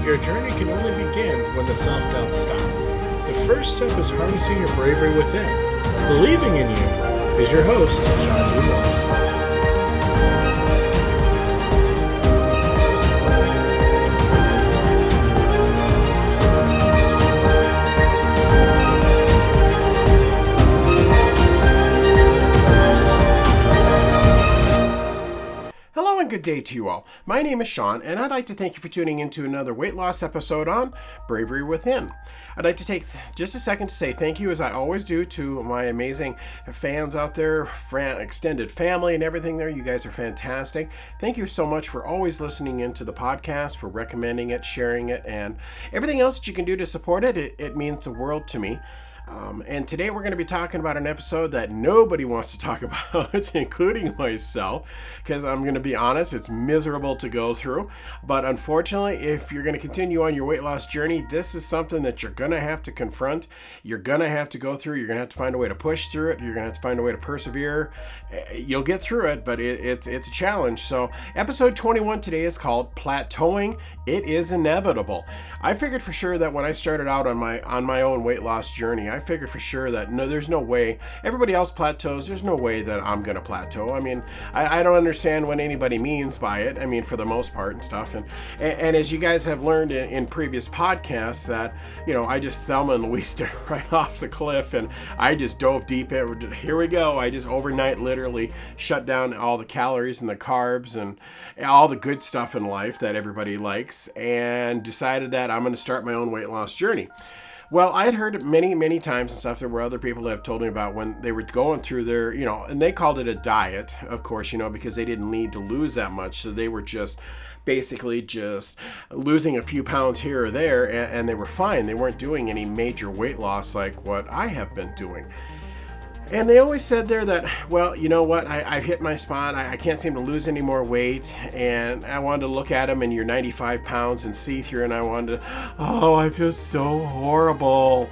Your journey can only begin when the self-doubts stop. The first step is harnessing your bravery within. Believing in you is your host, Sean Dumas. Hello and good day to you all. My name is Sean, and I'd like to thank you for tuning in to another weight loss episode on Bravery Within. I'd like to take just a second to say thank you, as I always do, to my amazing fans out there, extended family and everything there. You guys are fantastic. Thank you so much for always listening into the podcast, for recommending it, sharing it, and everything else that you can do to support it. It means the world to me. And today we're going to be talking about an episode that nobody wants to talk about, including myself, because I'm going to be honest, it's miserable to go through. But unfortunately, if you're going to continue on your weight loss journey, this is something that you're going to have to confront. You're going to have to go through. You're going to have to find a way to push through it. You're going to have to find a way to persevere. You'll get through it, but it's a challenge. So episode 21 today is called Plateauing. It is inevitable. I figured for sure that when I started out on my own weight loss journey, I figured for sure that no, there's no way. Everybody else plateaus. There's no way that I'm going to plateau. I mean, I don't understand what anybody means by it. I mean, for the most part and stuff. And as you guys have learned in previous podcasts that, you know, I just Thelma and Louise it right off the cliff and I just dove deep in. Here we go. I just overnight literally shut down all the calories and the carbs and all the good stuff in life that everybody likes and decided that I'm going to start my own weight loss journey. Well, I had heard many times and stuff. There were other people that have told me about when they were going through their, you know, and they called it a diet, of course, you know, because they didn't need to lose that much. So they were just basically just losing a few pounds here or there, and they were fine. They weren't doing any major weight loss like what I have been doing. And they always said there that, well, you know what, I've hit my spot. I can't seem to lose any more weight. And I wanted to look at them and you're 95 pounds and see through. And I wanted to, oh, I feel so horrible.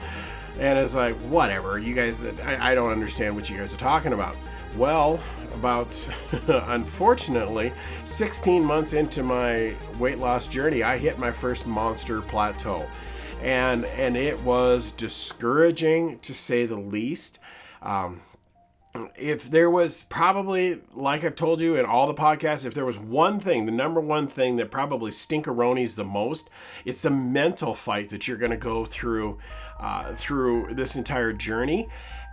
And it's like, whatever, you guys, I don't understand what you guys are talking about. Well, about, unfortunately, 16 months into my weight loss journey, I hit my first monster plateau. And it was discouraging, to say the least. If there was probably, like I've told you in all the podcasts, if there was one thing, the number one thing that probably stinkeronis the most, it's the mental fight that you're going to go through this entire journey.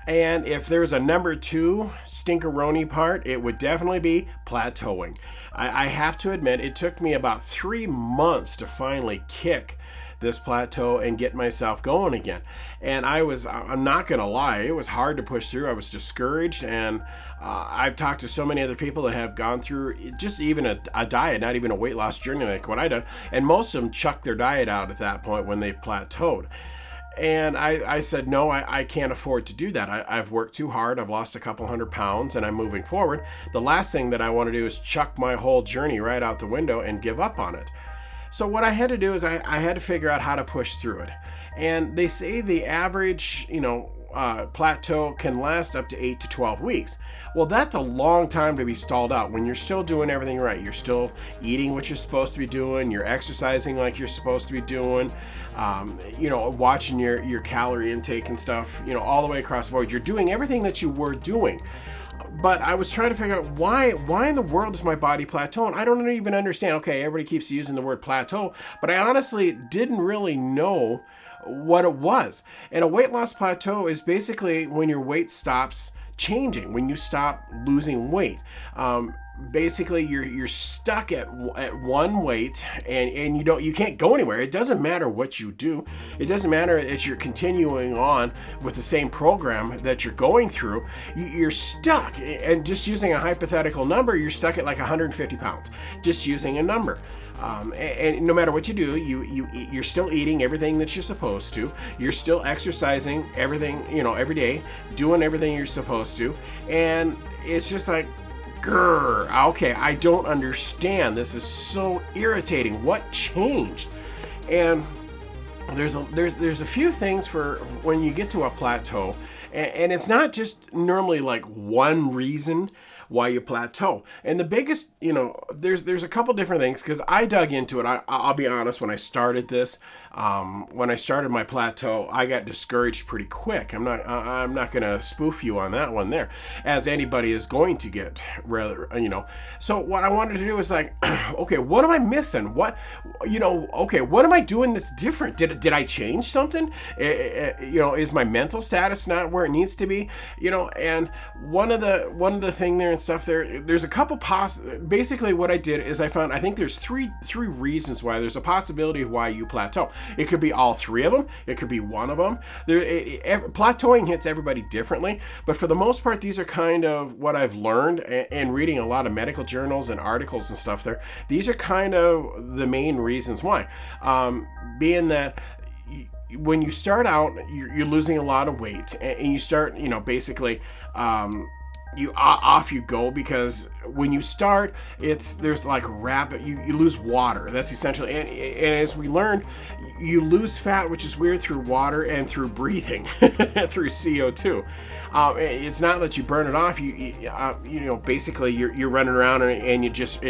And if there's a number two stinkeroni part, it would definitely be plateauing. I have to admit, it took me about 3 months to finally kick this plateau and get myself going again. And I'm not gonna lie, it was hard to push through. I was discouraged, and I've talked to so many other people that have gone through just even a diet, not even a weight loss journey like what I done, and most of them chuck their diet out at that point when they've plateaued. And I said, no, I can't afford to do that. I've worked too hard. I've lost a couple 100 pounds and I'm moving forward. The last thing that I want to do is chuck my whole journey right out the window and give up on it. So what I had to do is I had to figure out how to push through it. And they say the average, plateau can last up to 8 to 12 weeks. Well, that's a long time to be stalled out when you're still doing everything right. You're still eating what you're supposed to be doing. You're exercising like you're supposed to be doing. Watching your calorie intake and stuff, all the way across the board. You're doing everything that you were doing. But I was trying to figure out why in the world is my body plateauing? I don't even understand. Okay, everybody keeps using the word plateau, but I honestly didn't really know what it was. And a weight loss plateau is basically when your weight stops changing, when you stop losing weight. Basically you're stuck at one weight and you can't go anywhere. It doesn't matter what you do. It doesn't matter if you're continuing on with the same program that you're going through. You're stuck, and just using a hypothetical number, you're stuck at like 150 pounds, just using a number. And no matter what you do, you're still eating everything that you're supposed to. You're still exercising everything, every day, doing everything you're supposed to. And it's just like, okay, I don't understand. This is so irritating. What changed? And there's a few things for when you get to a plateau, and it's not just normally like one reason why you plateau. And the biggest, there's a couple different things, because I dug into it. I'll be honest, when I started this, when I started my plateau, I got discouraged pretty quick. I'm not going to spoof you on that one there, as anybody is going to get, rather, So what I wanted to do is like, okay, what am I missing? What am I doing that's different? Did I change something? Is my mental status not where it needs to be? And one of the thing there and stuff there's a couple basically what I did is I think there's three reasons why there's a possibility of why you plateau. It could be all three of them. It could be one of them. Plateauing hits everybody differently, but for the most part, these are kind of what I've learned and reading a lot of medical journals and articles and stuff there. These are kind of the main reasons why. Being that when you start out, you're losing a lot of weight, and you start, basically, off you go, because when you start, there's like rapid, you lose water. That's essentially, and as we learned, you lose fat, which is weird, through water and through breathing, through CO2. It's not that you burn it off. Basically you're running around and it just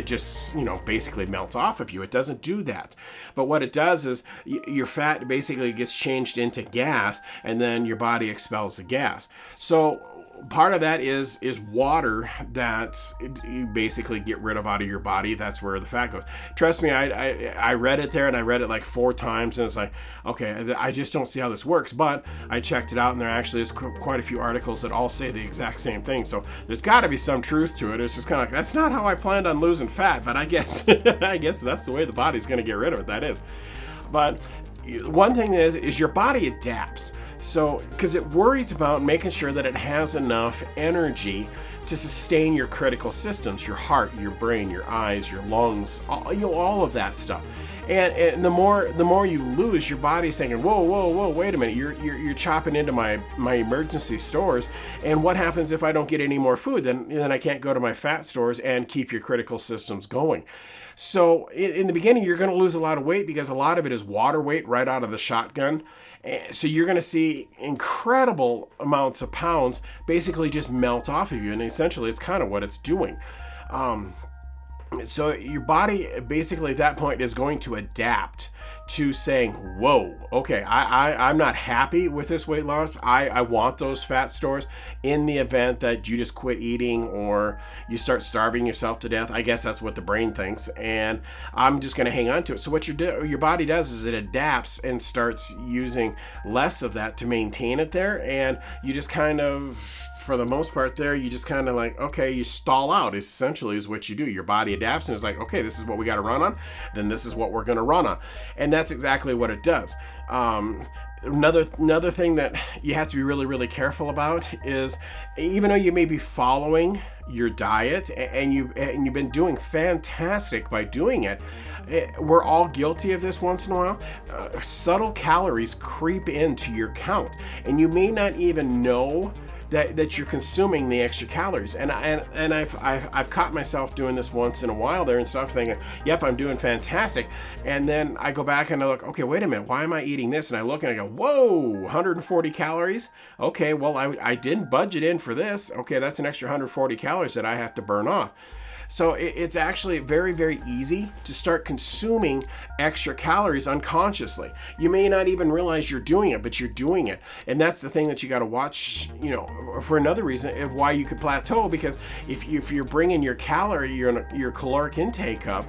basically melts off of you. It doesn't do that. But what it does is your fat basically gets changed into gas, and then your body expels the gas. So part of that is water that you basically get rid of out of your body. That's where the fat goes. Trust me, I read it there, and I read it like 4 times, and it's like, okay, I just don't see how this works. But I checked it out, and there actually is quite a few articles that all say the exact same thing. So there's got to be some truth to it. It's just kind of like, that's not how I planned on losing fat, but I guess that's the way the body's going to get rid of it. That is. But one thing is your body adapts. So, because it worries about making sure that it has enough energy to sustain your critical systems, your heart, your brain, your eyes, your lungs, all of that stuff. And the more you lose, your body's thinking, whoa, wait a minute, you're chopping into my emergency stores, and what happens if I don't get any more food? Then I can't go to my fat stores and keep your critical systems going. So in the beginning, you're going to lose a lot of weight, because a lot of it is water weight right out of the shotgun. So you're going to see incredible amounts of pounds basically just melt off of you, and essentially it's kind of what it's doing. So your body basically at that point is going to adapt to saying, whoa, okay, I'm not happy with this weight loss. I want those fat stores, in the event that you just quit eating or you start starving yourself to death. I guess that's what the brain thinks, and I'm just going to hang on to it. So what your body does is it adapts and starts using less of that to maintain it there, and you just kind of, for the most part there, you just kind of like, okay, you stall out, essentially is what you do. Your body adapts and is like, okay, this is what we got to run on, then this is what we're going to run on. And that's exactly what it does. Another thing that you have to be really, really careful about is, even though you may be following your diet and you've been doing fantastic by doing it, we're all guilty of this once in a while. Subtle calories creep into your count, and you may not even know that you're consuming the extra calories. And I've caught myself doing this once in a while there and stuff, thinking, yep, I'm doing fantastic. And then I go back and I look, okay, wait a minute, why am I eating this? And I look and I go, whoa, 140 calories? Okay, well, I didn't budget in for this. Okay, that's an extra 140 calories that I have to burn off. So it's actually very, very easy to start consuming extra calories unconsciously. You may not even realize you're doing it, but you're doing it. And that's the thing that you got to watch, for another reason of why you could plateau, because if you're bringing your caloric intake up,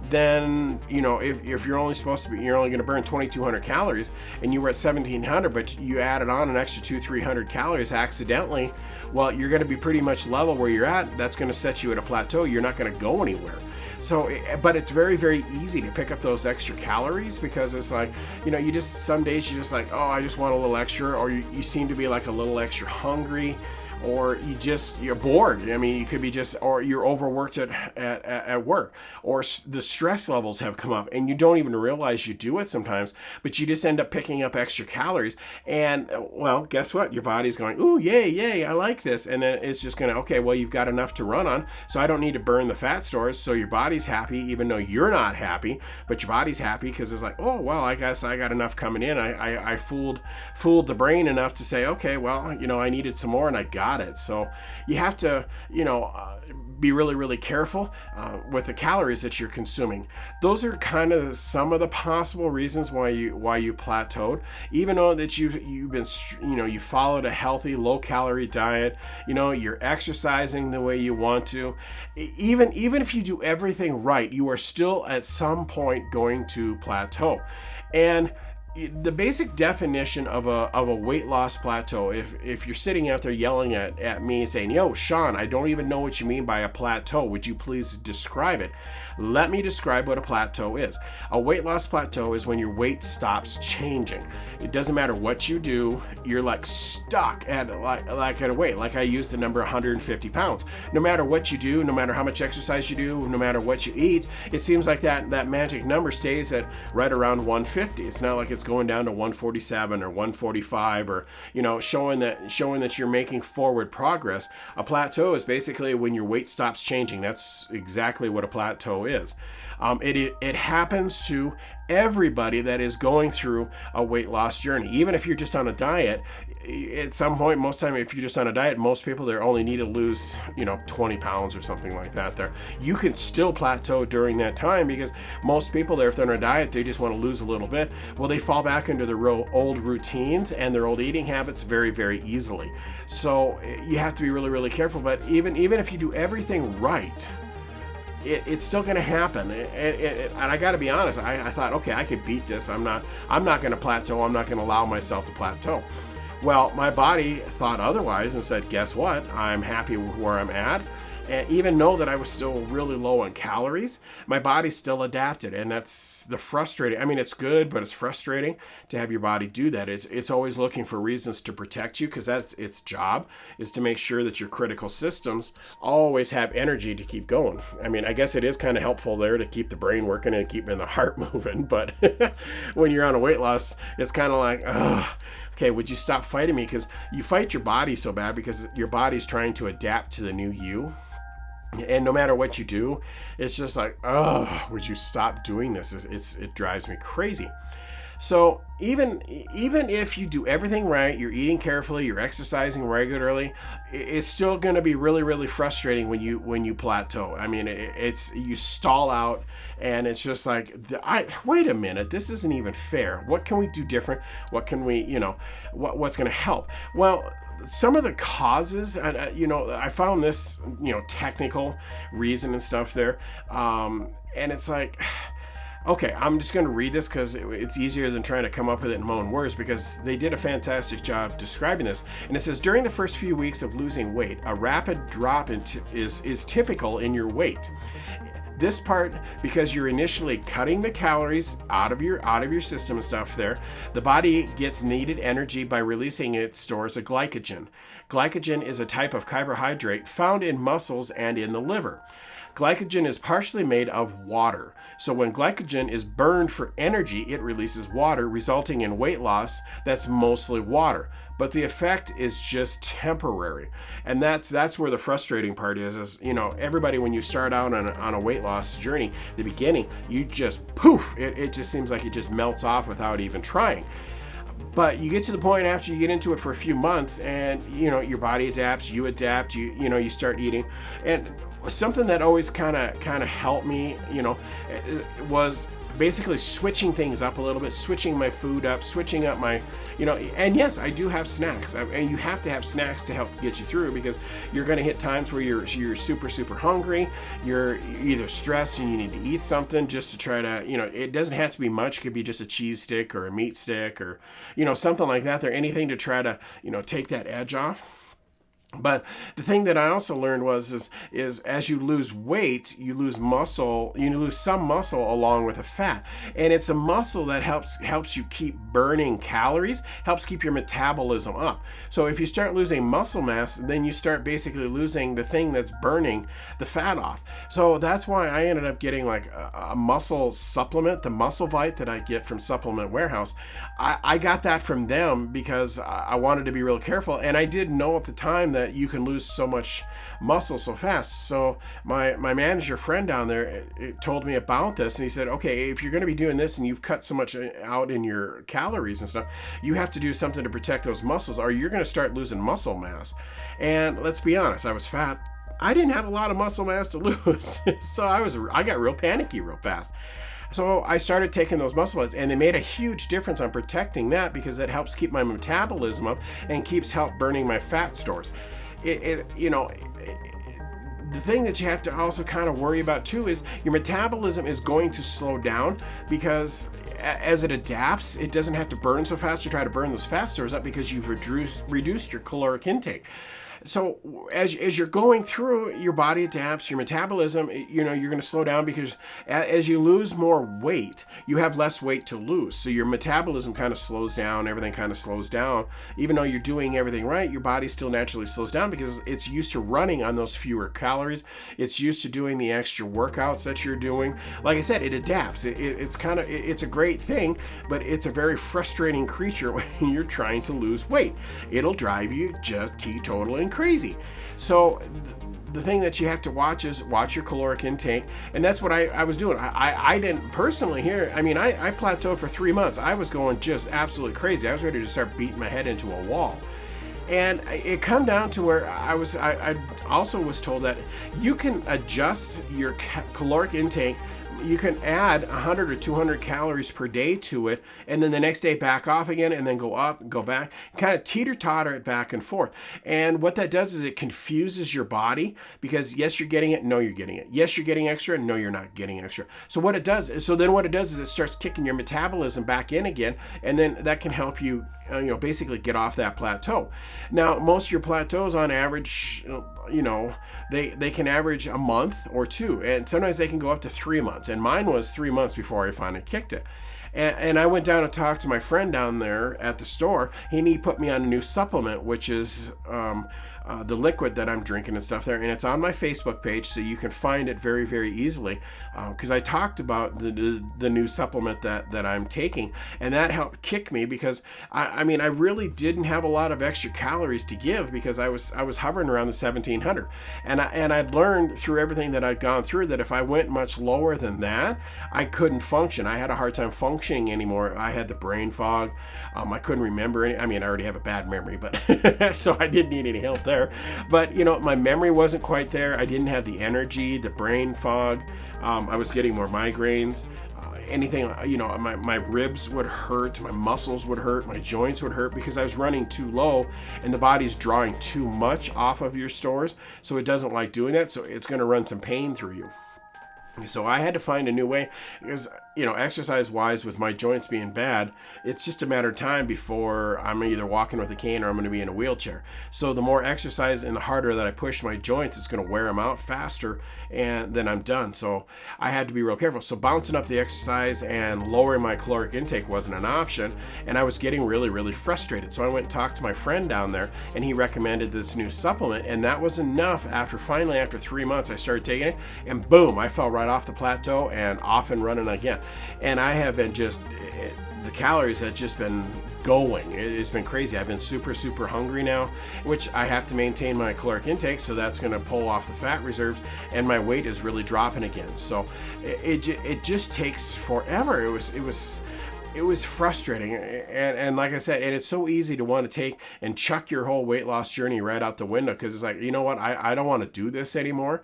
then if you're only going to burn 2,200 calories, and you were at 1,700, but you added on an extra 200-300 calories accidentally, well, you're going to be pretty much level where you're at. That's going to set you at a plateau. You're not going to go anywhere. So, but it's very, very easy to pick up those extra calories, because it's like, some days you just like, oh, I just want a little extra, or you seem to be like a little extra hungry, or you're bored. I mean, you could be or you're overworked at work, or the stress levels have come up and you don't even realize you do it sometimes, but you just end up picking up extra calories. And well, guess what? Your body's going, ooh, yay, I like this. And then it's just going to, okay, well, you've got enough to run on, so I don't need to burn the fat stores. So your body's happy, even though you're not happy, but your body's happy because it's like, oh, well, I guess I got enough coming in. I fooled the brain enough to say, okay, well, I needed some more and I got got it. So you have to, be really, really careful with the calories that you're consuming. Those are kind of some of the possible reasons why you plateaued. Even though that you've been, you followed a healthy, low calorie diet, you're exercising the way you want to. Even if you do everything right, you are still at some point going to plateau. And the basic definition of a weight loss plateau, if you're sitting out there yelling at me saying, yo, Sean, I don't even know what you mean by a plateau, would you please describe it? Let me describe what a plateau is. A weight loss plateau is when your weight stops changing. It doesn't matter what you do, you're like stuck at a weight. Like I used the number 150 pounds. No matter what you do, no matter how much exercise you do, no matter what you eat, it seems like that magic number stays at right around 150. It's not like it's going down to 147 or 145 or showing that you're making forward progress. A plateau is basically when your weight stops changing. That's exactly what a plateau is. It happens to everybody that is going through a weight loss journey. Even if you're just on a diet, at some point, most time, if you're just on a diet, most people there only need to lose 20 pounds or something like that. There, you can still plateau during that time, because most people there, if they're on a diet, they just want to lose a little bit. Well, they fall back into their old routines and their old eating habits very, very easily. So you have to be really, really careful. But even if you do everything right, it's still going to happen. And I got to be honest, I thought, okay, I could beat this. I'm not going to plateau. I'm not going to allow myself to plateau. Well, my body thought otherwise and said, guess what? I'm happy with where I'm at. And even though that I was still really low on calories, my body still adapted. And that's the frustrating. I mean, it's good, but it's frustrating to have your body do that. It's always looking for reasons to protect you, because that's its job, is to make sure that your critical systems always have energy to keep going. I mean, I guess it is kind of helpful there to keep the brain working and keep the heart moving. But when you're on a weight loss, it's kind of like, okay, would you stop fighting me? Because you fight your body so bad because your body's trying to adapt to the new you. And no matter what you do, it's just like, would you stop doing this? It drives me crazy. So even if you do everything right, you're eating carefully, you're exercising regularly, it's still going to be really, really frustrating when you plateau. I mean, you stall out, and it's just like, wait a minute, this isn't even fair. What can we do different? What can we, what's going to help? Well, some of the causes, I found this, technical reason and stuff there, and it's like, okay, I'm just going to read this because it's easier than trying to come up with it in my own words, because they did a fantastic job describing this. And it says, during the first few weeks of losing weight, a rapid drop is typical in your weight. This part, because you're initially cutting the calories out of your system and stuff there, the body gets needed energy by releasing its stores of glycogen. Glycogen is a type of carbohydrate found in muscles and in the liver. Glycogen is partially made of water. So when glycogen is burned for energy, it releases water, resulting in weight loss that's mostly water. But the effect is just temporary. And that's where the frustrating part is everybody, when you start out on a weight loss journey, the beginning, you just poof, it just seems like it just melts off without even trying. But you get to the point after you get into it for a few months, and your body adapts, you adapt, you start eating. And something that always kind of helped me, was basically switching things up a little bit, switching my food up, switching up my, and yes, I do have snacks, and you have to have snacks to help get you through, because you're going to hit times where you're super, super hungry, you're either stressed and you need to eat something just to try to, it doesn't have to be much, it could be just a cheese stick or a meat stick or, something like that, or anything to try to, take that edge off. But the thing that I also learned is as you lose weight, you lose muscle, you lose some muscle along with the fat. And it's a muscle that helps you keep burning calories, helps keep your metabolism up. So if you start losing muscle mass, then you start basically losing the thing that's burning the fat off. So that's why I ended up getting like a muscle supplement, the Muscle Vite that I get from Supplement Warehouse. I got that from them because I wanted to be real careful. And I didn't know at the time that you can lose so much muscle so fast. So my manager friend down there told me about this, and he said, okay, if you're going to be doing this and you've cut so much out in your calories and stuff, you have to do something to protect those muscles, or you're going to start losing muscle mass. And let's be honest, I was fat. I didn't have a lot of muscle mass to lose. So I got real panicky real fast. So I started taking those muscle ads, and they made a huge difference on protecting that, because that helps keep my metabolism up and help burning my fat stores. The thing that you have to also kind of worry about too is your metabolism is going to slow down, because as it adapts, it doesn't have to burn so fast to try to burn those fat stores up, because you've reduced your caloric intake. So as you're going through, your body adapts, your metabolism, you're going to slow down, because as you lose more weight, you have less weight to lose. So your metabolism kind of slows down, everything kind of slows down. Even though you're doing everything right, your body still naturally slows down, because it's used to running on those fewer calories. It's used to doing the extra workouts that you're doing. Like I said, it adapts. It's a great thing, but it's a very frustrating creature when you're trying to lose weight. It'll drive you just teetotaling crazy. So the thing that you have to watch is watch your caloric intake, and that's what I was doing. I didn't personally here. I mean, I plateaued for 3 months. I was going just absolutely crazy. I was ready to start beating my head into a wall. And it come down to where I also was told that you can adjust your caloric intake. You can add 100 or 200 calories per day to it, and then the next day back off again, and then go up, go back, kind of teeter-totter it back and forth. And what that does is it confuses your body, because yes, you're getting it, no, you're getting it. Yes, you're getting extra, no, you're not getting extra. So what it does is it starts kicking your metabolism back in again, and then that can help you basically get off that plateau. Now, most of your plateaus on average, they can average a month or two, and sometimes they can go up to 3 months. And mine was 3 months before I finally kicked it. And I went down and talked to my friend down there at the store, and he put me on a new supplement, which is the liquid that I'm drinking and stuff there. And it's on my Facebook page, so you can find it very, very easily, because I talked about the new supplement that I'm taking, and that helped kick me, because I really didn't have a lot of extra calories to give, because I was hovering around the 1700, and I'd learned through everything that I'd gone through that if I went much lower than that, I couldn't function. I had a hard time functioning anymore. I had the brain fog. I couldn't remember any. I already have a bad memory, but so I didn't need any help there. But my memory wasn't quite there. I didn't have the energy, the brain fog. I was getting more migraines. Anything, my ribs would hurt, my muscles would hurt, my joints would hurt, because I was running too low, and the body's drawing too much off of your stores, so it doesn't like doing that, so it's going to run some pain through you. So I had to find a new way, because exercise-wise, with my joints being bad, it's just a matter of time before I'm either walking with a cane or I'm going to be in a wheelchair. So the more exercise and the harder that I push my joints, it's going to wear them out faster, and then I'm done. So I had to be real careful. So bouncing up the exercise and lowering my caloric intake wasn't an option, and I was getting really, really frustrated. So I went and talked to my friend down there, and he recommended this new supplement, and that was enough. After 3 months, I started taking it, and boom, I fell right off the plateau and off and running again. And I have been the calories have just been going. It's been crazy. I've been super, super hungry now, which I have to maintain my caloric intake, so that's going to pull off the fat reserves, and my weight is really dropping again. So it just takes forever. It was frustrating, and like I said, and it's so easy to want to take and chuck your whole weight loss journey right out the window, because it's like, you know what, I don't want to do this anymore.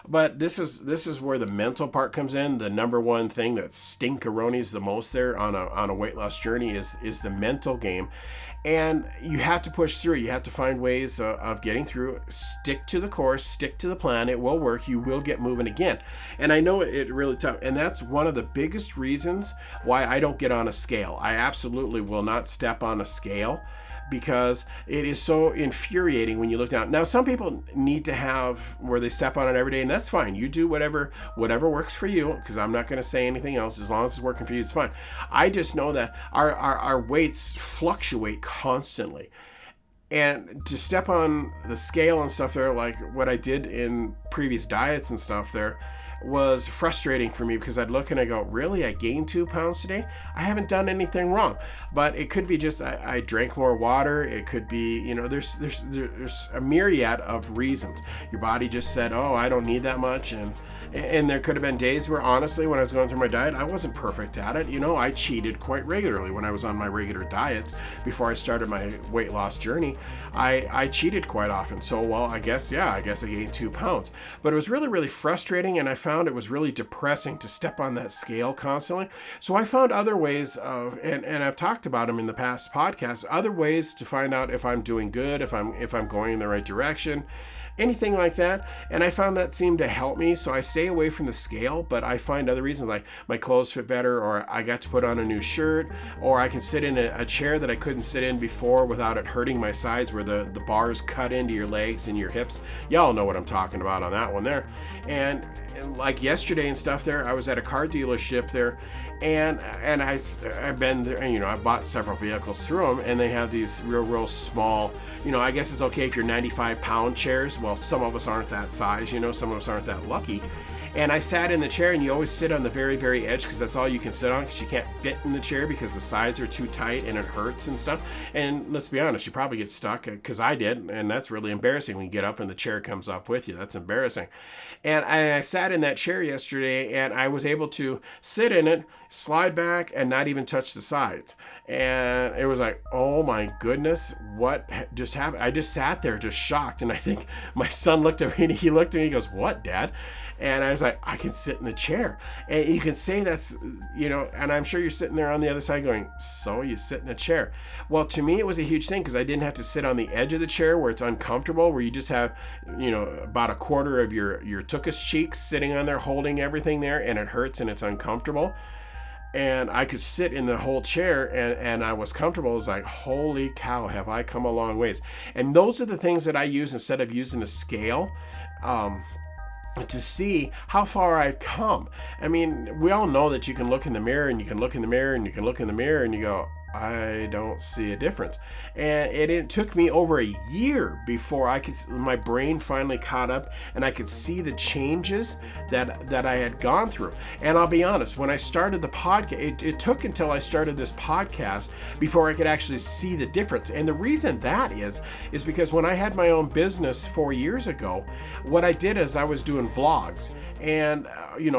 But this is where the mental part comes in. The number one thing that stinkeronies the most there on a weight loss journey is the mental game. And you have to push through. You have to find ways of getting through. Stick to the course, stick to the plan. It will work. You will get moving again. And I know it really tough. And that's one of the biggest reasons why I don't get on a scale. I absolutely will not step on a scale, because it is so infuriating when you look down. Now, some people need to have where they step on it every day, and that's fine. You do whatever works for you, because I'm not going to say anything else. As long as it's working for you, it's fine. I just know that our weights fluctuate constantly. And to step on the scale and stuff there, like what I did in previous diets and stuff there, was frustrating for me because I'd look and I go, really? I gained 2 pounds today? I haven't done anything wrong. But it could be just I drank more water. It could be, there's a myriad of reasons. Your body just said, oh, I don't need that much. And there could have been days where, honestly, when I was going through my diet, I wasn't perfect at it. I cheated quite regularly when I was on my regular diets before I started my weight loss journey. I cheated quite often. So, well, I guess I gained 2 pounds. But it was really, really frustrating, and I found it was really depressing to step on that scale constantly. So I found other ways of, and I've talked about them in the past podcasts, other ways to find out if I'm doing good, if I'm going in the right direction, anything like that. And I found that seemed to help me. So I stay away from the scale, but I find other reasons, like my clothes fit better, or I got to put on a new shirt, or I can sit in a chair that I couldn't sit in before without it hurting my sides, where the bars cut into your legs and your hips. Y'all know what I'm talking about on that one there. And like yesterday and stuff there, I was at a car dealership there, and I've been there, and I bought several vehicles through them, and they have these real small, I guess it's okay if you're 95-pound chairs. Well, some of us aren't that size, some of us aren't that lucky. And I sat in the chair, and you always sit on the very, very edge because that's all you can sit on, because you can't fit in the chair because the sides are too tight and it hurts and stuff. And let's be honest, you probably get stuck, because I did, and that's really embarrassing when you get up and the chair comes up with you. That's embarrassing. And I sat in that chair yesterday, and I was able to sit in it, slide back, and not even touch the sides. And it was like, oh my goodness, what just happened? I just sat there just shocked. And I think my son looked at me, and he looked at me, he goes, what, Dad? And I was like, I can sit in the chair. And you can say that's, and I'm sure you're sitting there on the other side going, so you sit in a chair. Well, to me, it was a huge thing, because I didn't have to sit on the edge of the chair where it's uncomfortable, where you just have, about a quarter of your tuchus cheeks sitting on there holding everything there, and it hurts and it's uncomfortable. And I could sit in the whole chair, and I was comfortable. It was like, holy cow, have I come a long ways. And those are the things that I use instead of using a scale. To see how far I've come. I mean, we all know that you can look in the mirror, and you can look in the mirror, and you can look in the mirror, and you go, I don't see a difference. And it took me over a year before my brain finally caught up, and I could see the changes that I had gone through. And I'll be honest, when I started the podcast, it took until I started this podcast before I could actually see the difference. And the reason that is because when I had my own business 4 years ago, what I did is I was doing vlogs, and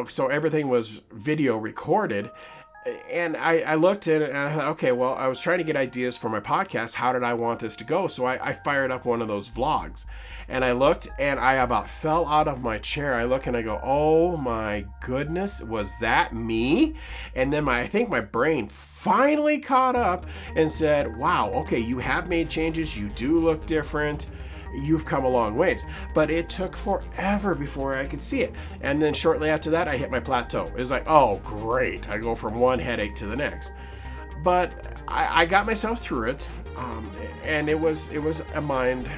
so everything was video recorded. And I looked at it, and I thought, okay, well, I was trying to get ideas for my podcast. How did I want this to go? So I fired up one of those vlogs, and I looked, and I about fell out of my chair. I look and I go, oh my goodness, was that me? And then I think my brain finally caught up and said, wow, okay, you have made changes. You do look different. You've come a long ways. But it took forever before I could see it. And then shortly after that, I hit my plateau. It was like, oh, great. I go from one headache to the next. But I got myself through it. And it was a mind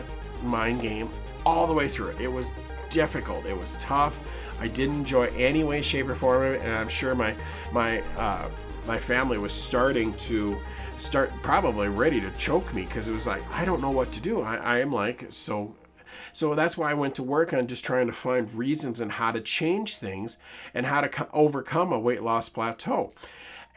game all the way through it. It was difficult. It was tough. I didn't enjoy any way, shape, or form of it. And I'm sure my family was starting to probably ready to choke me, because it was like, I don't know what to do. I am like, so that's why I went to work on just trying to find reasons and how to change things and how to overcome a weight loss plateau.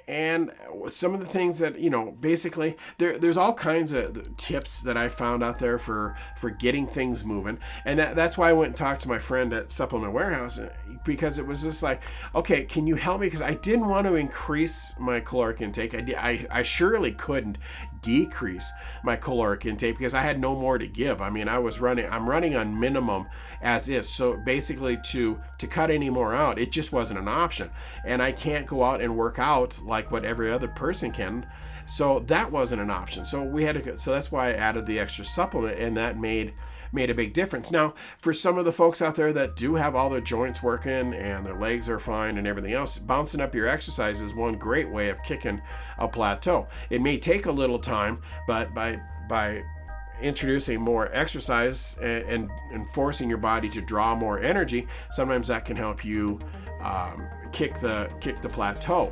And some of the things that, basically there's all kinds of tips that I found out there for getting things moving. And that's why I went and talked to my friend at Supplement Warehouse, because it was just like, okay, can you help me? Because I didn't want to increase my caloric intake. I surely couldn't decrease my caloric intake because I had no more to give. I mean, I'm running on minimum as is. So basically to cut any more out, it just wasn't an option. And I can't go out and work out like what every other person can. So that wasn't an option. So that's why I added the extra supplement, and that made a big difference. Now, for some of the folks out there that do have all their joints working and their legs are fine and everything else, bouncing up your exercise is one great way of kicking a plateau. It may take a little time, but by introducing more exercise and forcing your body to draw more energy, sometimes that can help you kick the plateau.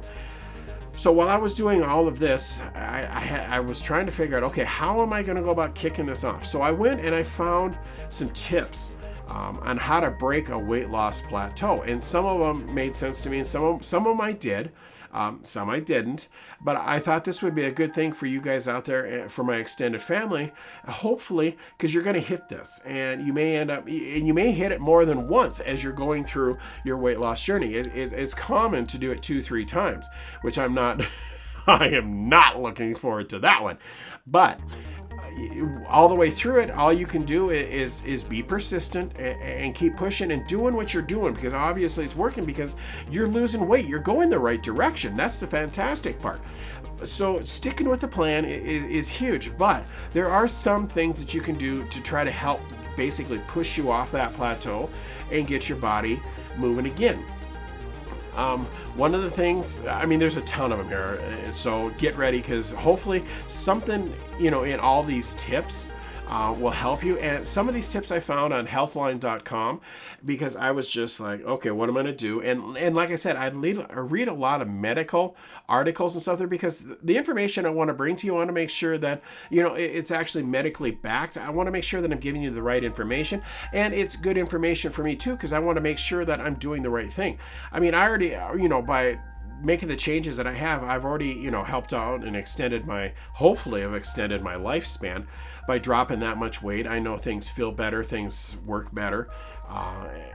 So while I was doing all of this, I was trying to figure out, okay, how am I going to go about kicking this off? So I went and I found some tips on how to break a weight loss plateau. And some of them made sense to me, and some of them I did. Some I didn't, but I thought this would be a good thing for you guys out there, for my extended family, hopefully, because you're going to hit this, and you may hit it more than once as you're going through your weight loss journey. It's common to do it 2-3 times, which I'm not, I am not looking forward to that one, but all the way through it, all you can do is be persistent and keep pushing and doing what you're doing, because obviously it's working, because you're losing weight. You're going the right direction. That's the fantastic part. So sticking with the plan is huge, but there are some things that you can do to try to help basically push you off that plateau and get your body moving again. One of the things, there's a ton of them here, so get ready, because hopefully something, in all these tips will help you. And some of these tips I found on healthline.com, because I was just like, okay, what am I going to do? And like I said, I read a lot of medical articles and stuff there, because the information I want to bring to you, I want to make sure that, it's actually medically backed. I want to make sure that I'm giving you the right information, and it's good information for me too, because I want to make sure that I'm doing the right thing. I already, by making the changes that I have, I've already, helped out and hopefully I've extended my lifespan by dropping that much weight. I know things feel better, things work better.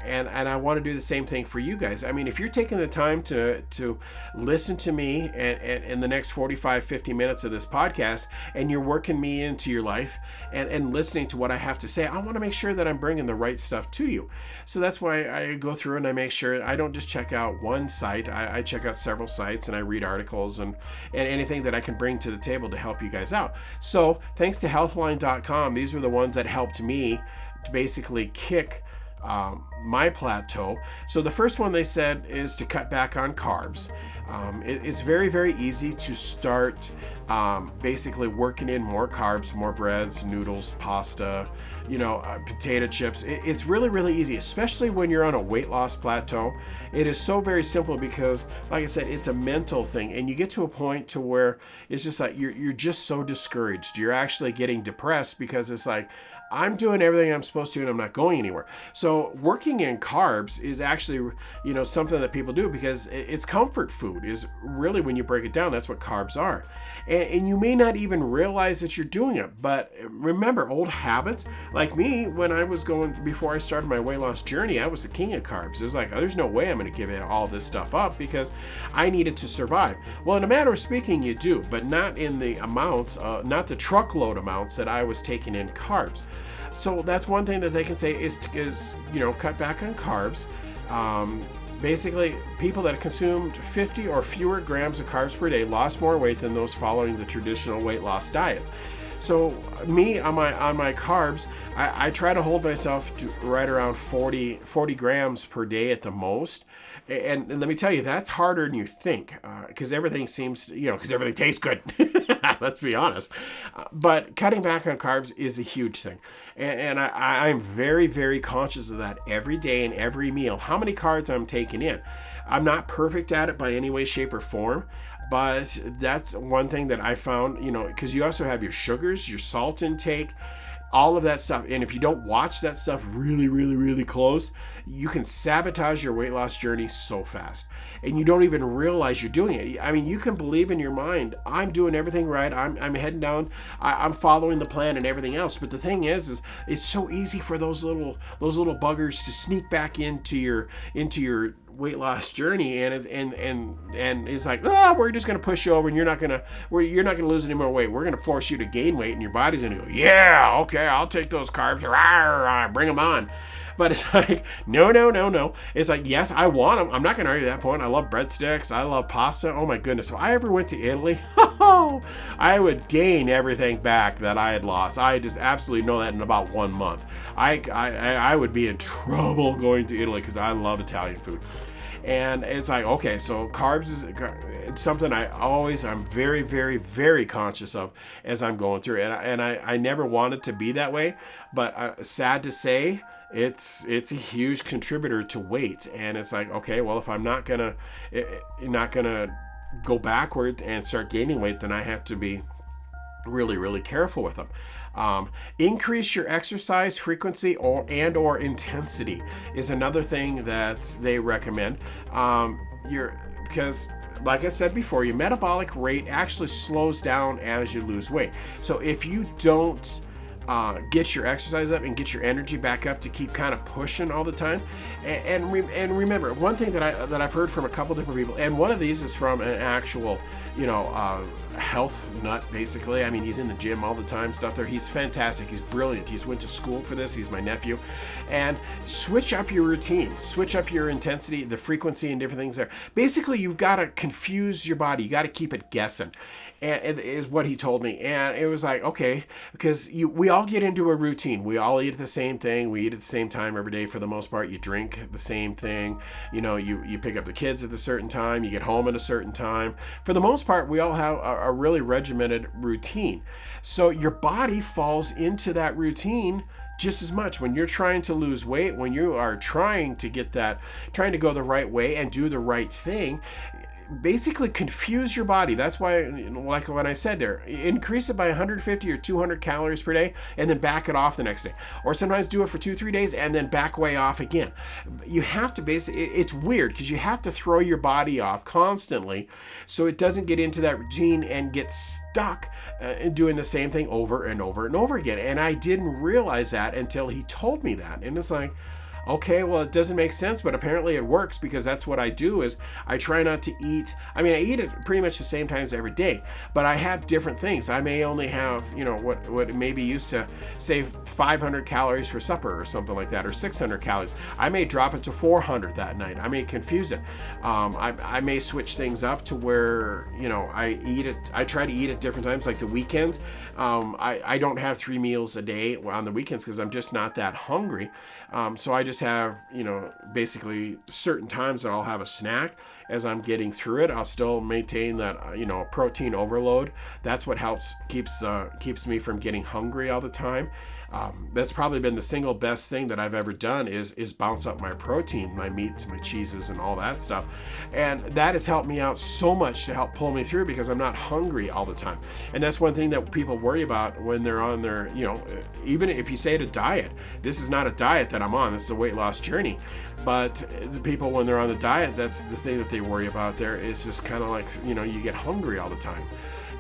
And I want to do the same thing for you guys. If you're taking the time to listen to me and in the next 45-50 minutes of this podcast, and you're working me into your life and listening to what I have to say, I want to make sure that I'm bringing the right stuff to you. So that's why I go through and I make sure I don't just check out one site. I check out several sites, and I read articles and anything that I can bring to the table to help you guys out. So thanks to healthline.com, these were the ones that helped me to basically kick my plateau. So the first one they said is to cut back on carbs. It's very, very easy to start basically working in more carbs, more breads, noodles, pasta, potato chips. It's really, really easy, especially when you're on a weight loss plateau. It is so very simple, because like I said, it's a mental thing, and you get to a point to where it's just like you're just so discouraged. You're actually getting depressed, because it's like, I'm doing everything I'm supposed to and I'm not going anywhere. So working in carbs is actually, something that people do, because it's comfort food is really, when you break it down, that's what carbs are. And you may not even realize that you're doing it. But remember, old habits, like me, before I started my weight loss journey, I was the king of carbs. It was like, there's no way I'm going to give all this stuff up, because I needed to survive. Well, in a matter of speaking, you do, but not in the amounts, not the truckload amounts that I was taking in carbs. So that's one thing that they can say is cut back on carbs. Basically, people that consumed 50 or fewer grams of carbs per day lost more weight than those following the traditional weight loss diets. So me on my carbs, I try to hold myself to right around 40 grams per day at the most. And let me tell you, that's harder than you think, because everything seems, because everything tastes good. Let's be honest. But cutting back on carbs is a huge thing. And I'm very, very conscious of that every day and every meal, how many carbs I'm taking in. I'm not perfect at it by any way, shape, or form. But that's one thing that I found, because you also have your sugars, your salt intake, all of that stuff. And if you don't watch that stuff really, really, really close, you can sabotage your weight loss journey so fast. And you don't even realize you're doing it. You can believe in your mind, I'm doing everything right. I'm heading down. I'm following the plan and everything else. But the thing is it's so easy for those little buggers to sneak back into your weight loss journey, and it's like, we're just going to push you over, and you're not going to lose any more weight. We're going to force you to gain weight, and your body's going to go, yeah, okay, I'll take those carbs, bring them on. But it's like, no. It's like, yes, I want them. I'm not going to argue that point. I love breadsticks. I love pasta. Oh my goodness. If I ever went to Italy, I would gain everything back that I had lost. I just absolutely know that in about 1 month. I would be in trouble going to Italy, because I love Italian food. And it's like, okay, so carbs it's something I'm very, very, very conscious of as I'm going through. And I never wanted to be that way, but sad to say, it's a huge contributor to weight. And it's like, okay, well, if I'm not gonna go backward and start gaining weight, then I have to be really, really careful with them. Increase your exercise frequency or intensity is another thing that they recommend. Because like I said before, your metabolic rate actually slows down as you lose weight. So if you don't get your exercise up and get your energy back up to keep kind of pushing all the time, and remember, one thing that I've heard from a couple different people, and one of these is from an actual, health nut, basically. I mean, he's in the gym all the time, stuff there. He's fantastic. He's brilliant. He's went to school for this. He's my nephew. And switch up your routine, switch up your intensity, the frequency, and different things there. Basically, you've got to confuse your body. You got to keep it guessing, and is what he told me. And it was like, okay, because we all get into a routine. We all eat the same thing. We eat at the same time every day for the most part. You drink the same thing. You pick up the kids at a certain time. You get home at a certain time. For the most part, we all have a really regimented routine. So your body falls into that routine just as much when you're trying to lose weight, when you are trying to go the right way and do the right thing. Basically confuse your body. That's why, like what I said there, increase it by 150 or 200 calories per day and then back it off the next day. Or sometimes do it for 2-3 days and then back way off again. You have to it's weird because you have to throw your body off constantly so it doesn't get into that routine and get stuck doing the same thing over and over and over again. And I didn't realize that until he told me that. And it's like, okay, well, it doesn't make sense, but apparently it works because that's what I do is I try not to eat. I mean, I eat at pretty much the same times every day, but I have different things. I may only have, what maybe used to say 500 calories for supper or something like that, or 600 calories. I may drop it to 400 that night. I may confuse it. I may switch things up to where, I try to eat at different times, like the weekends. I don't have 3 meals a day on the weekends because I'm just not that hungry. So I just have, basically certain times that I'll have a snack as I'm getting through it. I'll still maintain that, protein overload. That's what keeps me from getting hungry all the time. That's probably been the single best thing that I've ever done is bounce up my protein, my meats, my cheeses, and all that stuff. And that has helped me out so much to help pull me through because I'm not hungry all the time. And that's one thing that people worry about when they're on their, even if you say it a diet, this is not a diet that I'm on, this is a weight loss journey. But the people, when they're on the diet, that's the thing that they worry about there is just kind of like, you get hungry all the time.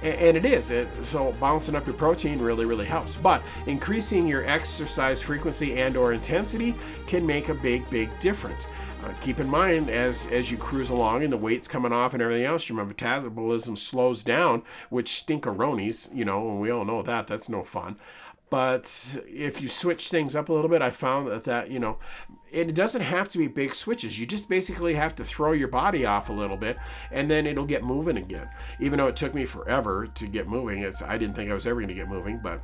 And it is. So balancing up your protein really, really helps. But increasing your exercise frequency and or intensity can make a big, big difference. Keep in mind, as you cruise along and the weight's coming off and everything else, your metabolism slows down, which stinkeronies, and we all know that. That's no fun. But if you switch things up a little bit, I found that it doesn't have to be big switches. You just basically have to throw your body off a little bit, and then it'll get moving again. Even though it took me forever to get moving, I didn't think I was ever going to get moving, but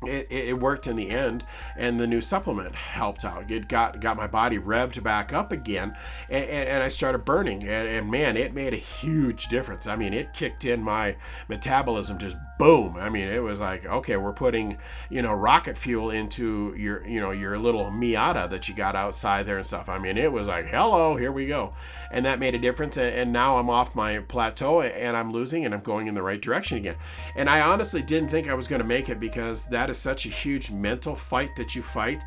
it worked in the end, and the new supplement helped out. It got my body revved back up again, and I started burning, and man, it made a huge difference. I mean, it kicked in my metabolism, just boom. I mean, it was like, okay, we're putting, rocket fuel into your little Miata that you got outside there and stuff. I mean, it was like, hello, here we go. And that made a difference, and now I'm off my plateau, and I'm losing, and I'm going in the right direction again. And I honestly didn't think I was going to make it because that is such a huge mental fight that you fight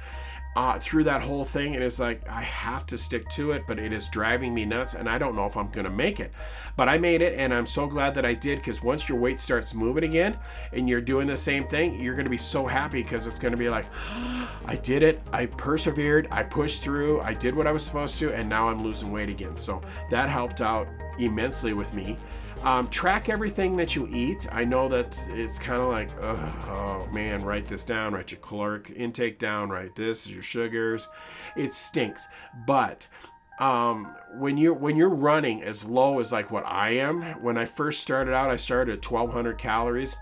through that whole thing, and it's like I have to stick to it, but it is driving me nuts, and I don't know if I'm gonna make it. But I made it, and I'm so glad that I did, because once your weight starts moving again and you're doing the same thing, you're gonna be so happy because it's gonna be like, I did it, I persevered, I pushed through, I did what I was supposed to, and now I'm losing weight again. So that helped out immensely with me. Track everything that you eat. I know that it's kind of like, oh man, write this down, write your caloric intake down, write this, your sugars. It stinks. But when you're running as low as like what I am, when I first started out, I started at 1,200 calories.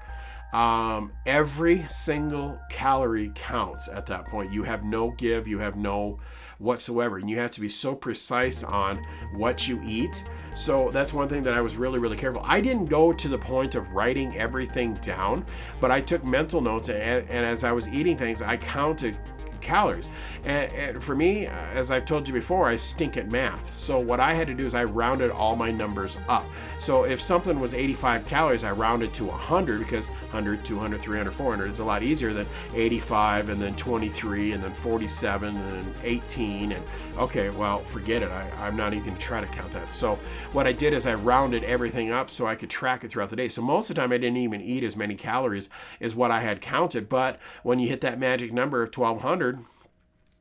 Every single calorie counts at that point. You have no give, you have no whatsoever, and you have to be so precise on what you eat. So that's one thing that I was really, really careful. I didn't go to the point of writing everything down, but I took mental notes, and as I was eating things, I counted calories. And for me, as I've told you before, I stink at math. So what I had to do is I rounded all my numbers up. So if something was 85 calories, I rounded to 100, because 100, 200, 300, 400 is a lot easier than 85 and then 23 and then 47 and then 18. And okay, well, forget it. I'm not even going to try to count that. So what I did is I rounded everything up so I could track it throughout the day. So most of the time I didn't even eat as many calories as what I had counted. But when you hit that magic number of 1200,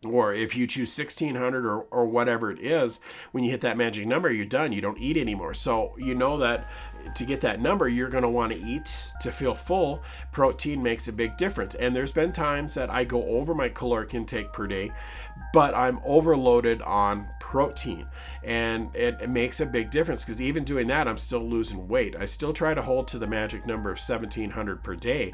or if you choose 1600 or whatever it is, when you hit that magic number, you're done. You don't eat anymore. So you know that to get that number, you're going to want to eat to feel full. Protein makes a big difference. And there's been times that I go over my caloric intake per day, but I'm overloaded on protein, and it makes a big difference, because even doing that, I'm still losing weight. I still try to hold to the magic number of 1700 per day.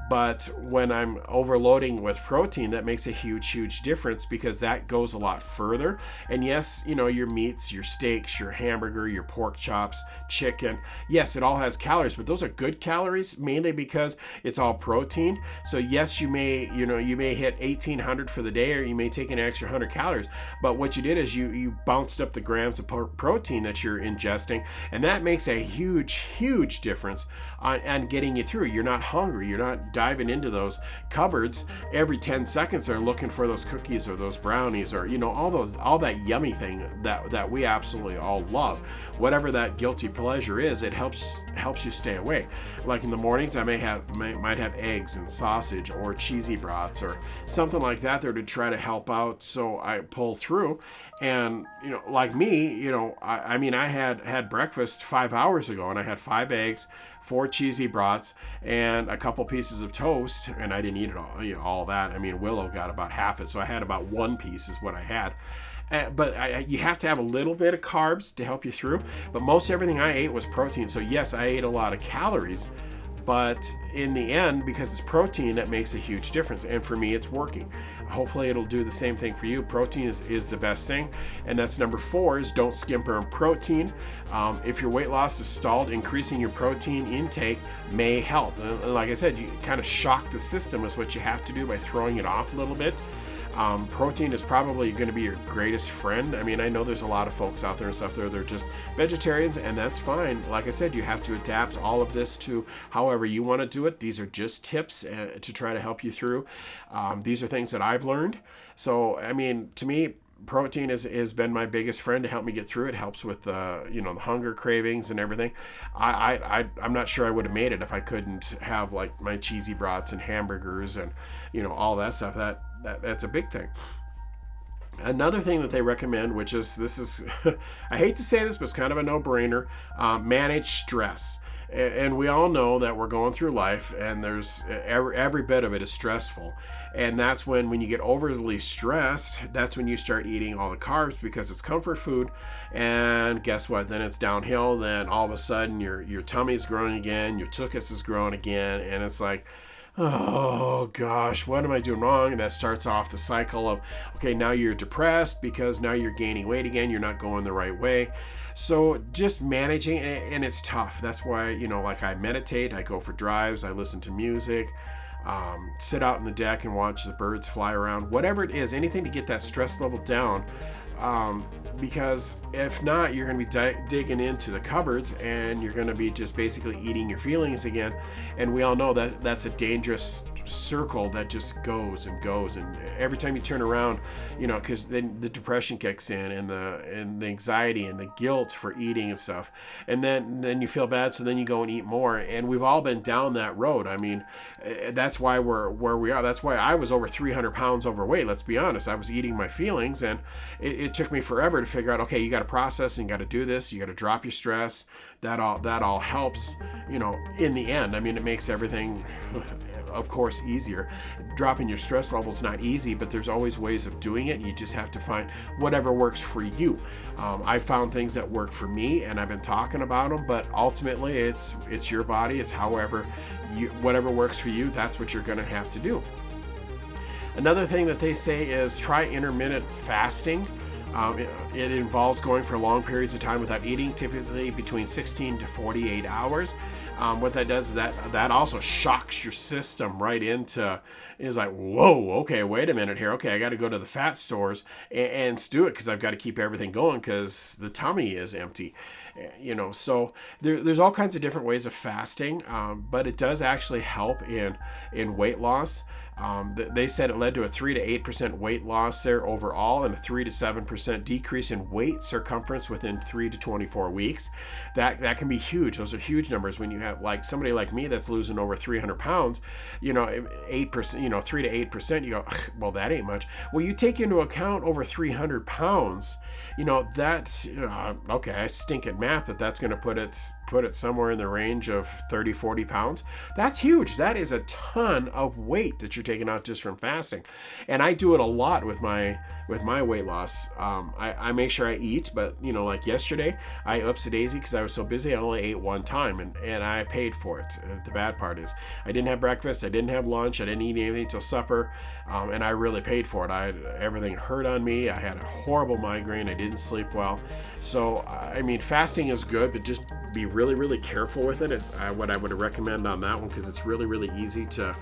But when I'm overloading with protein, that makes a huge difference, because that goes a lot further. And yes, your meats, your steaks, your hamburger, your pork chops, chicken, yes, it all has calories, but those are good calories, mainly because it's all protein. So yes, you may hit 1800 for the day, or you may take an extra 100 calories. But what you did is you bounced up the grams of protein that you're ingesting, and that makes a huge difference on getting you through. You're not hungry. You're not diving into those cupboards every 10 seconds. They're looking for those cookies or those brownies, or all that yummy thing that we absolutely all love. Whatever that guilty pleasure is, it helps you stay away. Like in the mornings, I might have eggs and sausage or cheesy brats or something like that there to try to help out, so I pull through. And like me, I had breakfast 5 hours ago, and I had 5 eggs, 4 cheesy brats, and a couple pieces of toast, and I didn't eat it all that. I mean, Willow got about half it, so I had about 1 piece is what I had. But you have to have a little bit of carbs to help you through. But most everything I ate was protein. So yes, I ate a lot of calories, but in the end, because it's protein, that makes a huge difference. And for me, it's working. Hopefully it'll do the same thing for you. Protein is the best thing. And that's number 4, is don't skimper on protein. If your weight loss is stalled, increasing your protein intake may help. And like I said, you kind of shock the system is what you have to do by throwing it off a little bit. Protein is probably going to be your greatest friend. I mean, I know there's a lot of folks out there and stuff there, they're just vegetarians, and that's fine. Like I said, you have to adapt all of this to however you want to do it. These are just tips to try to help you through. These are things that I've learned. So, I mean, to me, protein has been my biggest friend to help me get through. It helps with the hunger cravings and everything. I'm not sure I would have made it if I couldn't have like my cheesy brats and hamburgers and all that stuff. That's a big thing. Another thing that they recommend, which is I hate to say this, but it's kind of a no-brainer, manage stress. And we all know that we're going through life, and there's every bit of it is stressful. And that's when you get overly stressed, that's when you start eating all the carbs, because it's comfort food. And guess what? Then it's downhill. Then all of a sudden your tummy's growing again, your tuchus is growing again, and it's like, oh gosh, what am I doing wrong? And that starts off the cycle of, okay, now you're depressed because now you're gaining weight again. You're not going the right way. So just managing, and it's tough. That's why, like I meditate, I go for drives, I listen to music, sit out on the deck and watch the birds fly around, whatever it is, anything to get that stress level down. Because if not, you're going to be digging into the cupboards, and you're going to be just basically eating your feelings again. And we all know that that's a dangerous circle that just goes and goes. And every time you turn around, because then the depression kicks in, and the anxiety and the guilt for eating and stuff. And then you feel bad, so then you go and eat more. And we've all been down that road. I mean, that's why we're where we are. That's why I was over 300 pounds overweight. Let's be honest. I was eating my feelings, and it took me forever to figure out, okay, you got to process and you got to do this. You got to drop your stress. That all helps, in the end. I mean, it makes everything, of course, easier. Dropping your stress level is not easy, but there's always ways of doing it. You just have to find whatever works for you. I found things that work for me, and I've been talking about them, but ultimately it's your body. It's whatever works for you, that's what you're going to have to do. Another thing that they say is try intermittent fasting. It involves going for long periods of time without eating, typically between 16 to 48 hours. what that does is that also shocks your system right into, is like, whoa, okay, wait a minute here. Okay, I got to go to the fat stores and do it because I've got to keep everything going because the tummy is empty. So there's all kinds of different ways of fasting, but it does actually help in weight loss. They said it led to a 3 to 8% weight loss there overall, and a 3 to 7% decrease in weight circumference within 3 to 24 weeks. That can be huge. Those are huge numbers when you have like somebody like me that's losing over 300 pounds. 8%, 3 to 8%. You go, well, that ain't much. Well, you take into account over 300 pounds. That's okay. I stink at math, but that's going to put it somewhere in the range of 30, 40 pounds. That's huge. That is a ton of weight that you're taking out just from fasting. And I do it a lot with my weight loss. I make sure I eat, but like yesterday, I upsy-daisy because I was so busy. I only ate one time, and I paid for it. The bad part is I didn't have breakfast. I didn't have lunch. I didn't eat anything till supper, and I really paid for it. Everything hurt on me. I had a horrible migraine. I didn't sleep well. So, fasting is good, but just be really, really careful with it is what I would recommend on that one, because it's really, really easy to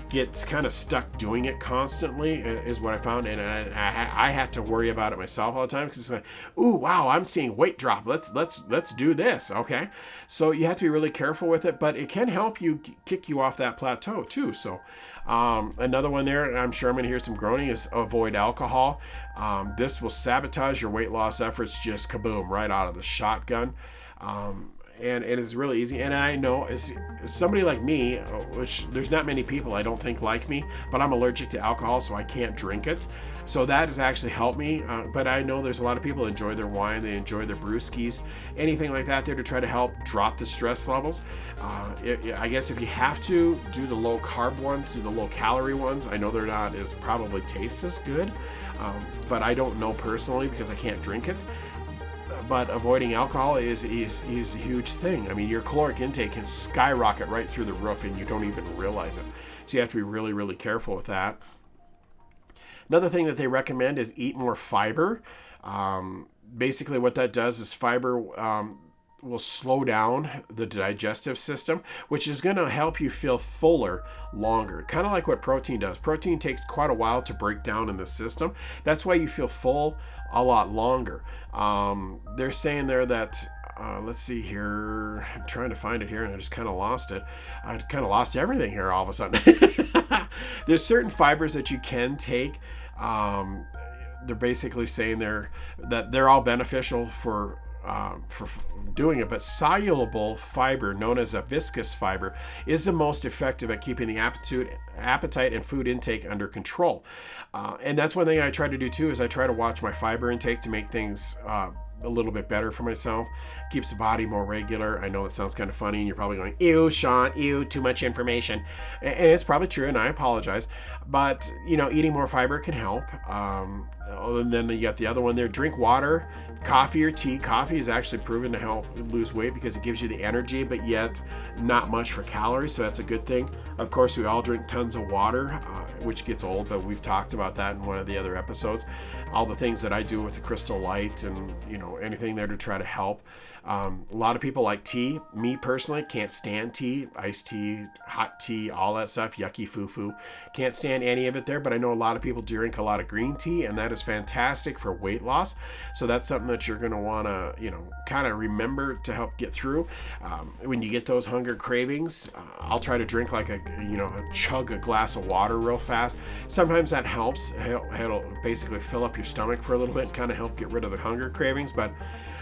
get kind of stuck doing it constantly is what I found. And I have to worry about it myself all the time because it's like, ooh, wow, I'm seeing weight drop. Let's do this. Okay. So you have to be really careful with it, but it can help you kick you off that plateau too. So another one there, I'm sure I'm going to hear some groaning, is avoid alcohol. This will sabotage your weight loss efforts, just kaboom, right out of the shotgun. And it is really easy. And I know as somebody like me, which there's not many people I don't think like me, but I'm allergic to alcohol, so I can't drink it. So that has actually helped me. But I know there's a lot of people that enjoy their wine, they enjoy their brewskis, anything like that there to try to help drop the stress levels. I guess if you have to, do the low carb ones, do the low calorie ones. I know they're not as probably taste as good, but I don't know personally because I can't drink it. But avoiding alcohol is a huge thing. Your caloric intake can skyrocket right through the roof and you don't even realize it. So you have to be really, really careful with that. Another thing that they recommend is eat more fiber. Basically what that does is fiber will slow down the digestive system, which is going to help you feel fuller longer. Kind of like what protein does. Protein takes quite a while to break down in the system. That's why you feel full a lot longer. They're saying there that let's see here. I'm trying to find it here and I just kind of lost it. I kind of lost everything here all of a sudden. There's certain fibers that you can take. They're basically saying that they're all beneficial for doing it, but soluble fiber, known as a viscous fiber, is the most effective at keeping the appetite and food intake under control. And that's one thing I try to do too, is I try to watch my fiber intake to make things a little bit better for myself. Keeps the body more regular. I know it sounds kind of funny and you're probably going, ew, Sean, ew, too much information. And it's probably true, and I apologize. But, eating more fiber can help. And then you got the other one there, drink water, coffee or tea. Coffee is actually proven to help lose weight because it gives you the energy, but yet not much for calories. So that's a good thing. Of course, we all drink tons of water, which gets old, but we've talked about that in one of the other episodes. All the things that I do with the Crystal Light and, anything there to try to help. A lot of people like tea. Me personally can't stand tea, iced tea, hot tea, all that stuff, yucky foo-foo. Can't stand any of it there, but I know a lot of people drink a lot of green tea, and that is fantastic for weight loss. So that's something that you're going to want to, kind of remember to help get through. When you get those hunger cravings, I'll try to drink like chug a glass of water real fast. Sometimes that helps. It'll basically fill up your stomach for a little bit, kind of help get rid of the hunger cravings, but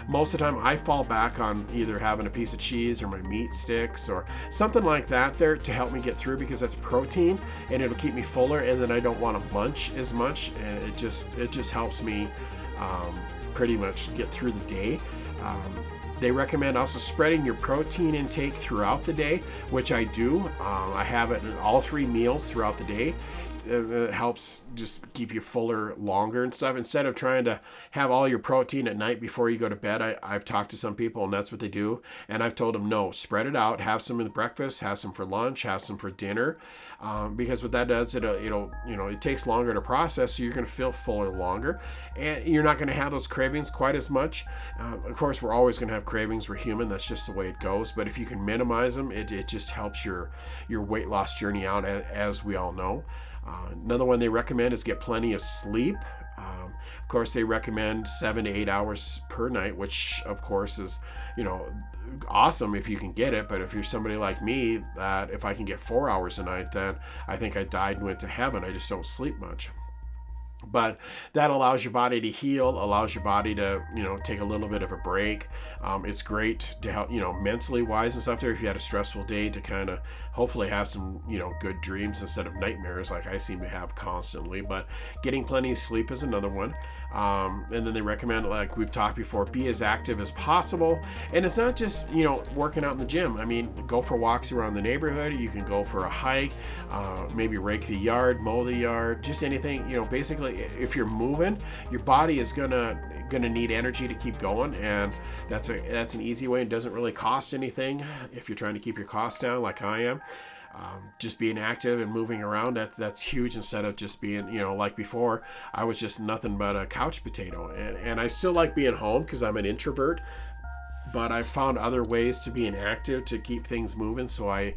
most of the time I fall back on either having a piece of cheese or my meat sticks or something like that there to help me get through, because that's protein and it'll keep me fuller, and then I don't want to munch as much, and it just helps me pretty much get through the day. They recommend also spreading your protein intake throughout the day, which I do. I have it in all 3 meals throughout the day. it helps just keep you fuller longer and stuff. Instead of trying to have all your protein at night before you go to bed, I've talked to some people and that's what they do. And I've told them, no, spread it out. Have some in the breakfast, have some for lunch, have some for dinner. Because what that does, it takes longer to process, so you're going to feel fuller longer, and you're not going to have those cravings quite as much. Of course, we're always going to have cravings. We're human. That's just the way it goes. But if you can minimize them, it just helps your weight loss journey out, as we all know. Another one they recommend is get plenty of sleep. Of course, they recommend 7 to 8 hours per night, which of course is, awesome if you can get it. But if you're somebody like me, that if I can get 4 hours a night, then I think I died and went to heaven. I just don't sleep much. But that allows your body to heal, allows your body to, take a little bit of a break. It's great to help, mentally wise and stuff there. If you had a stressful day, to kind of hopefully have some, good dreams instead of nightmares like I seem to have constantly. But getting plenty of sleep is another one. And then they recommend, like we've talked before, be as active as possible. And it's not just, working out in the gym. I mean, go for walks around the neighborhood. You can go for a hike, maybe rake the yard, mow the yard, just anything, basically. If you're moving, your body is gonna need energy to keep going, and that's an easy way and doesn't really cost anything if you're trying to keep your costs down like I am. Just being active and moving around, that's huge, instead of just being, like before, I was just nothing but a couch potato. And I still like being home because I'm an introvert, but I've found other ways to being active to keep things moving, so I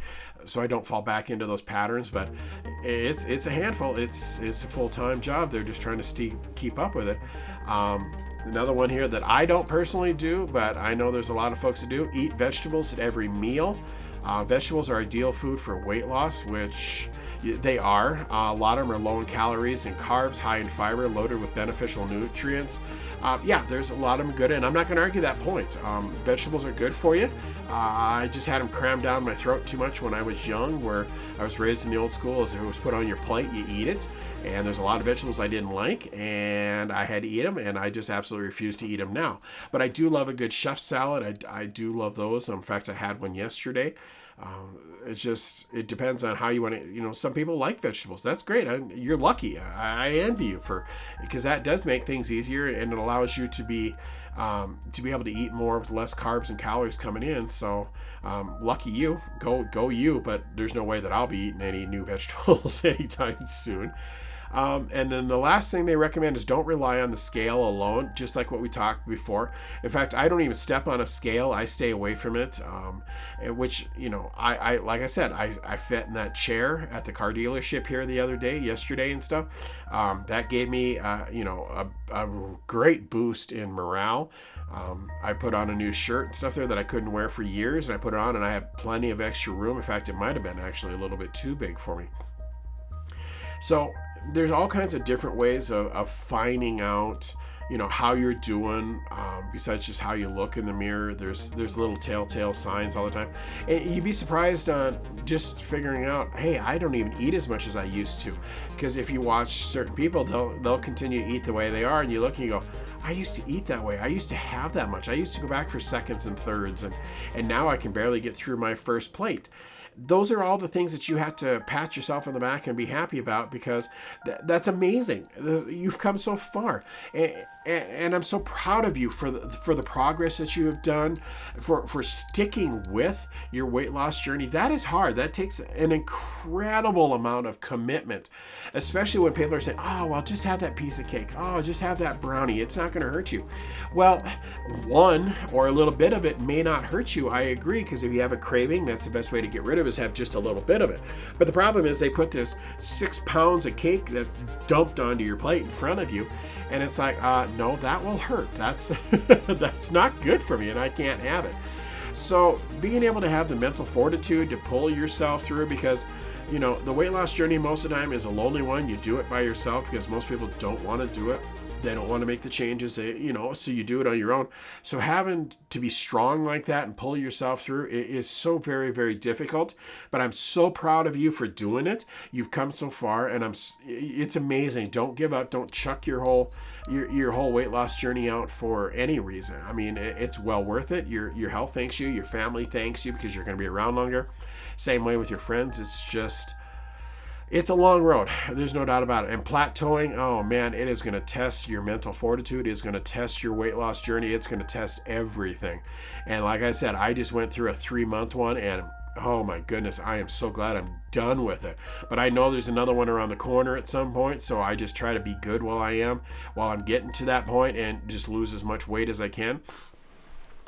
don't fall back into those patterns. But it's a handful. It's a full-time job. They're just trying to keep up with it. Another one here that I don't personally do, but I know there's a lot of folks that do: eat vegetables at every meal. Vegetables are ideal food for weight loss, which they are. A lot of them are low in calories and carbs, high in fiber, loaded with beneficial nutrients. There's a lot of them good, and I'm not going to argue that point. Vegetables are good for you. I just had them crammed down my throat too much when I was young, where I was raised in the old school as if it was put on your plate, you eat it. And there's a lot of vegetables I didn't like, and I had to eat them, and I just absolutely refuse to eat them now. But I do love a good chef salad. I do love those. In fact, I had one yesterday. It depends on how you want to, some people like vegetables. That's great. You're lucky. I envy you because that does make things easier, and it allows you to be able to eat more with less carbs and calories coming in. So, lucky you, go you, but there's no way that I'll be eating any new vegetables anytime soon. And then the last thing they recommend is don't rely on the scale alone, just like what we talked before. In fact, I don't even step on a scale. I stay away from it, which, I like I said, I fit in that chair at the car dealership here yesterday and stuff. That gave me, a great boost in morale. I put on a new shirt and stuff there that I couldn't wear for years, and I put it on, and I had plenty of extra room. In fact, it might have been actually a little bit too big for me. So there's all kinds of different ways of finding out, how you're doing, besides just how you look in the mirror. There's little telltale signs all the time. And you'd be surprised on just figuring out, hey, I don't even eat as much as I used to. Because if you watch certain people, they'll continue to eat the way they are, and you look and you go, I used to eat that way. I used to have that much. I used to go back for seconds and thirds, and now I can barely get through my first plate. Those are all the things that you have to pat yourself on the back and be happy about, because that's amazing. You've come so far, and I'm so proud of you for the progress that you have done, for sticking with your weight loss journey. That is hard. That takes an incredible amount of commitment, especially when people are saying, oh, well, just have that piece of cake. Oh, just have that brownie. It's not going to hurt you. Well, one or a little bit of it may not hurt you. I agree, because if you have a craving, that's the best way to get rid of it, is have just a little bit of it. But the problem is they put this 6 pounds of cake that's dumped onto your plate in front of you, and it's like, no, that will hurt. That's that's not good for me, and I can't have it. So being able to have the mental fortitude to pull yourself through, because the weight loss journey most of the time is a lonely one. You do it by yourself because most people don't want to do it. They don't want to make the changes, so you do it on your own. So having to be strong like that and pull yourself through is so very, very difficult. But I'm so proud of you for doing it. You've come so far, and it's amazing. Don't give up. Don't chuck your whole weight loss journey out for any reason. I mean, it's well worth it. Your health thanks you. Your family thanks you, because you're going to be around longer. Same way with your friends. It's a long road. There's no doubt about it. And plateauing, oh man, it is going to test your mental fortitude. It's going to test your weight loss journey. It's going to test everything. And like I said, I just went through a 3-month one, and oh my goodness, I am so glad I'm done with it. But I know there's another one around the corner at some point, so I just try to be good while I'm getting to that point, and just lose as much weight as I can.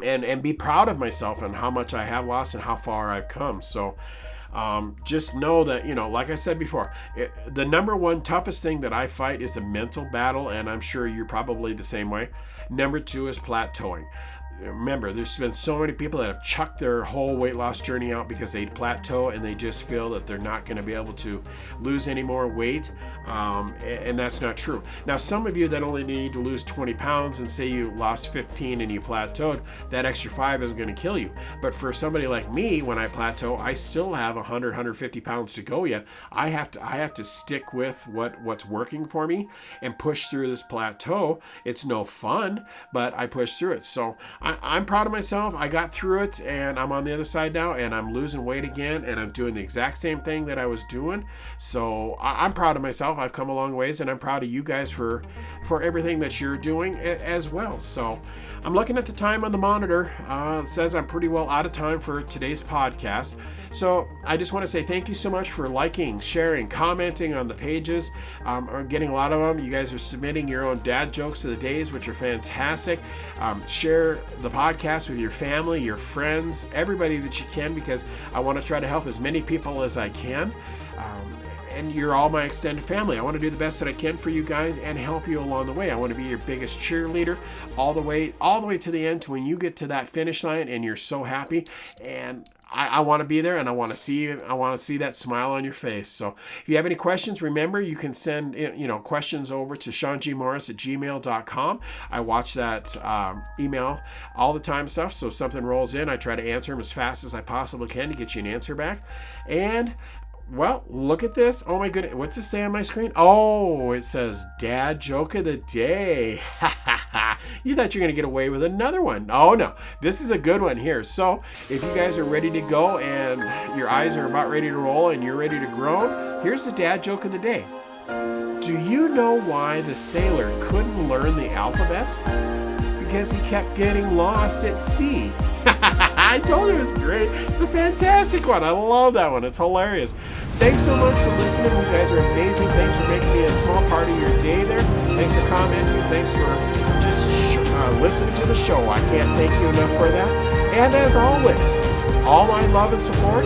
And be proud of myself and how much I have lost and how far I've come. So just know that, like I said before, the number one toughest thing that I fight is the mental battle, and I'm sure you're probably the same way. Number 2 is plateauing. Remember, there's been so many people that have chucked their whole weight loss journey out because they plateau and they just feel that they're not going to be able to lose any more weight, and that's not true. Now, some of you that only need to lose 20 pounds and say you lost 15 and you plateaued, that extra 5 isn't going to kill you. But for somebody like me, when I plateau, I still have 150 pounds to go yet. I have to stick with what's working for me and push through this plateau. It's no fun, but I push through it. So I'm proud of myself. I got through it, and I'm on the other side now, and I'm losing weight again, and I'm doing the exact same thing that I was doing. So I'm proud of myself. I've come a long ways, and I'm proud of you guys for everything that you're doing as well. So I'm looking at the time on the monitor. It says I'm pretty well out of time for today's podcast. So I just want to say thank you so much for liking, sharing, commenting on the pages. I'm getting a lot of them. You guys are submitting your own dad jokes of the days, which are fantastic. Share the podcast with your family, your friends, everybody that you can, because I want to try to help as many people as I can. And you're all my extended family. I want to do the best that I can for you guys and help you along the way. I want to be your biggest cheerleader all the way to the end, to when you get to that finish line and you're so happy. And I want to be there, and I want to see that smile on your face. So if you have any questions, remember, you can send questions over to SeanGMorris@gmail.com. I watch that email all the time stuff. So if something rolls in, I try to answer them as fast as I possibly can to get you an answer back. And well, look at this. Oh my goodness. What's it say on my screen? Oh, it says Dad Joke of the Day. You thought you were going to get away with another one. Oh no, this is a good one here. So if you guys are ready to go and your eyes are about ready to roll and you're ready to groan, here's the Dad Joke of the Day. Do you know why the sailor couldn't learn the alphabet? Because he kept getting lost at sea. I told you it was great. It's a fantastic one. I love that one. It's hilarious. Thanks so much for listening. You guys are amazing. Thanks for making me a small part of your day there. Thanks for commenting. Thanks for just listening to the show. I can't thank you enough for that. And as always, all my love and support